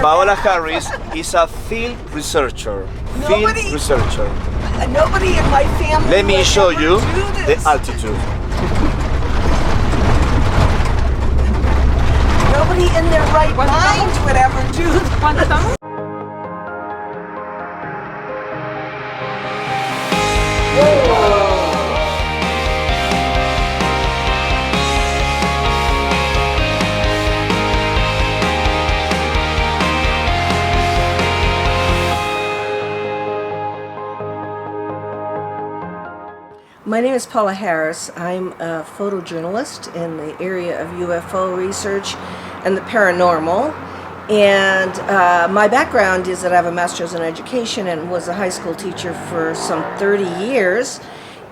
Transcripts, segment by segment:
Paola Harris is a field researcher. Nobody in my family. Let me show you the this. altitude. Nobody in their right mind would ever do that. My name is Paola Harris. I'm a photojournalist in the area of UFO research and the paranormal. And my background is that I have a master's in education and was a high school teacher for some 30 years.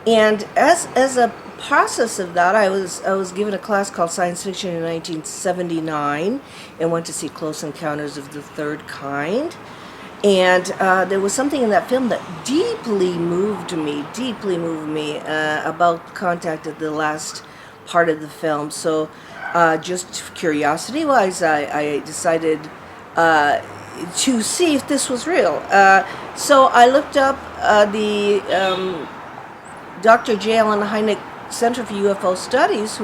And as a process of that, I was given a class called Science Fiction in 1979 and went to see Close Encounters of the Third Kind. And there was something in that film that deeply moved me about contact at the last part of the film. So just curiosity-wise, I decided to see if this was real. So I looked up the Dr. J. Allen Hynek Center for UFO Studies,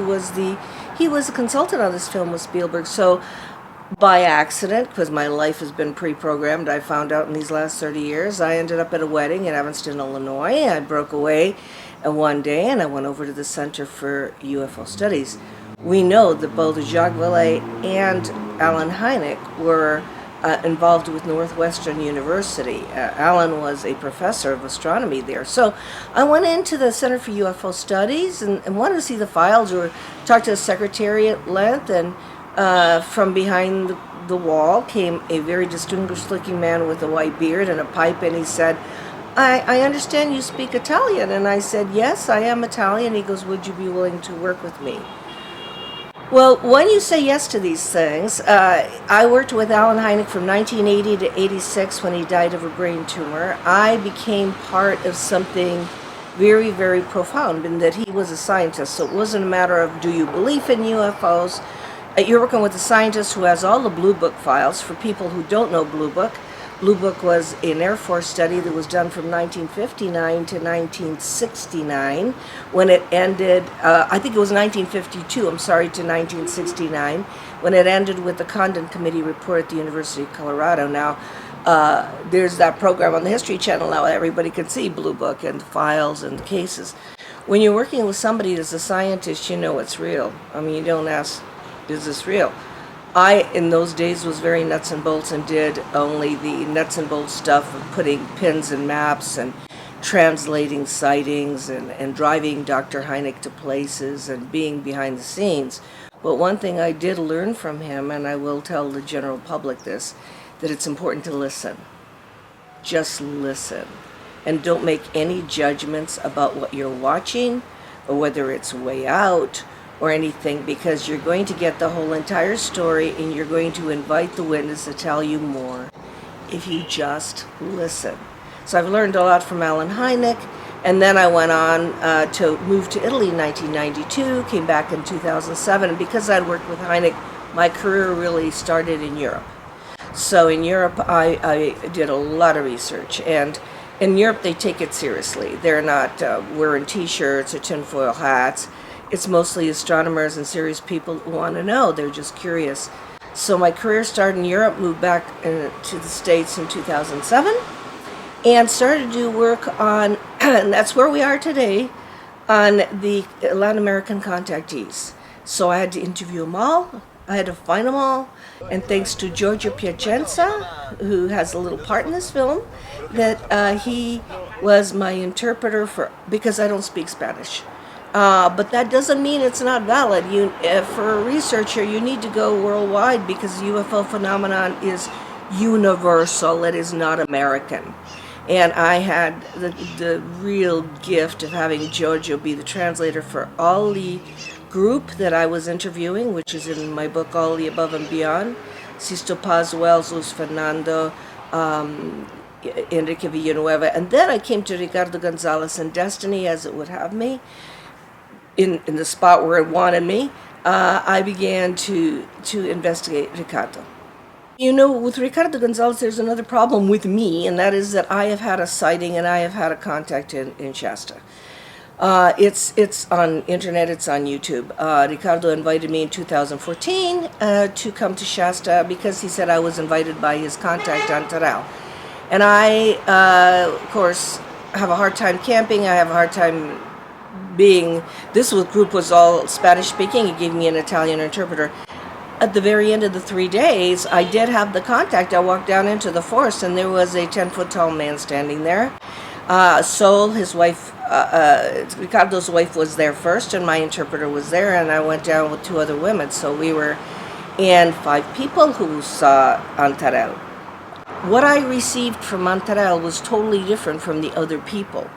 he was a consultant on this film with Spielberg. So by accident, because my life has been pre-programmed, I found out in these last 30 years, I ended up at a wedding in Evanston, Illinois. I broke away one day and I went over to the Center for UFO Studies. We know that both Jacques Vallée and Allen Hynek were involved with Northwestern University. Allen was a professor of astronomy there. So I went into the Center for UFO Studies and wanted to see the files or talk to the secretary at length. And from behind the wall came a very distinguished looking man with a white beard and a pipe, and he said, I understand you speak Italian. And I said, yes, I am Italian. He goes, would you be willing to work with me? Well, when you say yes to these things, I worked with Allen Hynek from 1980 to 86 when he died of a brain tumor. I became part of something very, very profound in that he was a scientist. So it wasn't a matter of do you believe in UFOs. You're working with a scientist who has all the Blue Book files. For people who don't know Blue Book was an Air Force study that was done from 1959 to 1969. When it ended, I think it was 1952, to 1969, when it ended with the Condon Committee report at the University of Colorado. Now, there's that program on the History Channel now. Everybody can see Blue Book and the files and the cases. When you're working with somebody that's a scientist, you know it's real. I mean, you don't ask, is this real? I, in those days, was very nuts and bolts and did only the nuts and bolts stuff of putting pins and maps and translating sightings and driving Dr. Hynek to places and being behind the scenes. But one thing I did learn from him, and I will tell the general public this, that it's important to listen. Just listen. And don't make any judgments about what you're watching or whether it's way out or anything, because you're going to get the whole entire story and you're going to invite the witness to tell you more if you just listen. So I've learned a lot from Allen Hynek, and then I went on to move to Italy in 1992, came back in 2007, and because I'd worked with Hynek, my career really started in Europe. So in Europe, I did a lot of research, and in Europe they take it seriously. They're not wearing t-shirts or tinfoil hats. It's mostly astronomers and serious people who want to know. They're just curious. So my career started in Europe, moved back to the States in 2007, and started to do work on, and that's where we are today, on the Latin American contactees. So I had to interview them all. I had to find them all. And thanks to Giorgio Piacenza, who has a little part in this film, that he was my interpreter because I don't speak Spanish. But that doesn't mean it's not valid. For a researcher, you need to go worldwide because the UFO phenomenon is universal. It is not American. And I had the real gift of having Giorgio be the translator for all the group that I was interviewing, which is in my book, All the Above and Beyond. Sisto Paz, Wells, Luis Fernando, Enrique Villanueva. And then I came to Ricardo Gonzalez and Destiny, as it would have me, in the spot where it wanted me. I began to investigate Ricardo. You know, with Ricardo Gonzalez, there's another problem with me, and that is that I have had a sighting and I have had a contact in Shasta. It's on internet, it's on YouTube. Ricardo invited me in 2014 to come to Shasta because he said I was invited by his contact on Taral. And I, of course, have a hard time camping. I have a hard time this group was all Spanish speaking. He gave me an Italian interpreter. At the very end of the 3 days, I did have the contact. I walked down into the forest and there was a 10-foot tall man standing there. Sol, his wife, Ricardo's wife was there first, and my interpreter was there, and I went down with 2 other women. So we were, and 5 people who saw Antarel. What I received from Antarel was totally different from the other people.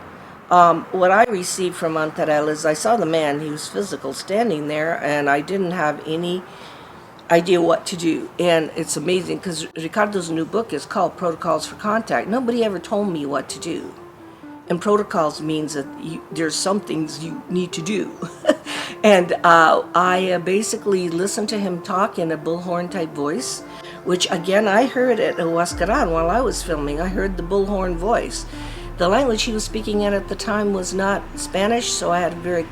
What I received from Antarel is I saw the man, he was physical, standing there, and I didn't have any idea what to do. And it's amazing because Ricardo's new book is called Protocols for Contact. Nobody ever told me what to do. And protocols means that there's some things you need to do. And I basically listened to him talk in a bullhorn type voice, which again I heard at Huascaran while I was filming. I heard the bullhorn voice. The language he was speaking in at the time was not Spanish, so I had a very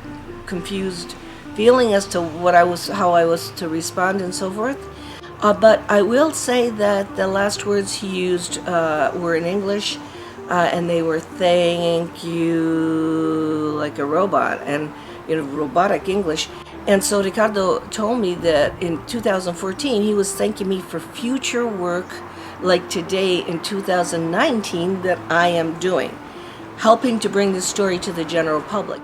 confused feeling as to how I was to respond and so forth. But I will say that the last words he used were in English, and they were "thank you" like a robot, and robotic English. And so Ricardo told me that in 2014 he was thanking me for future work like today in 2019 that I am doing, helping to bring this story to the general public.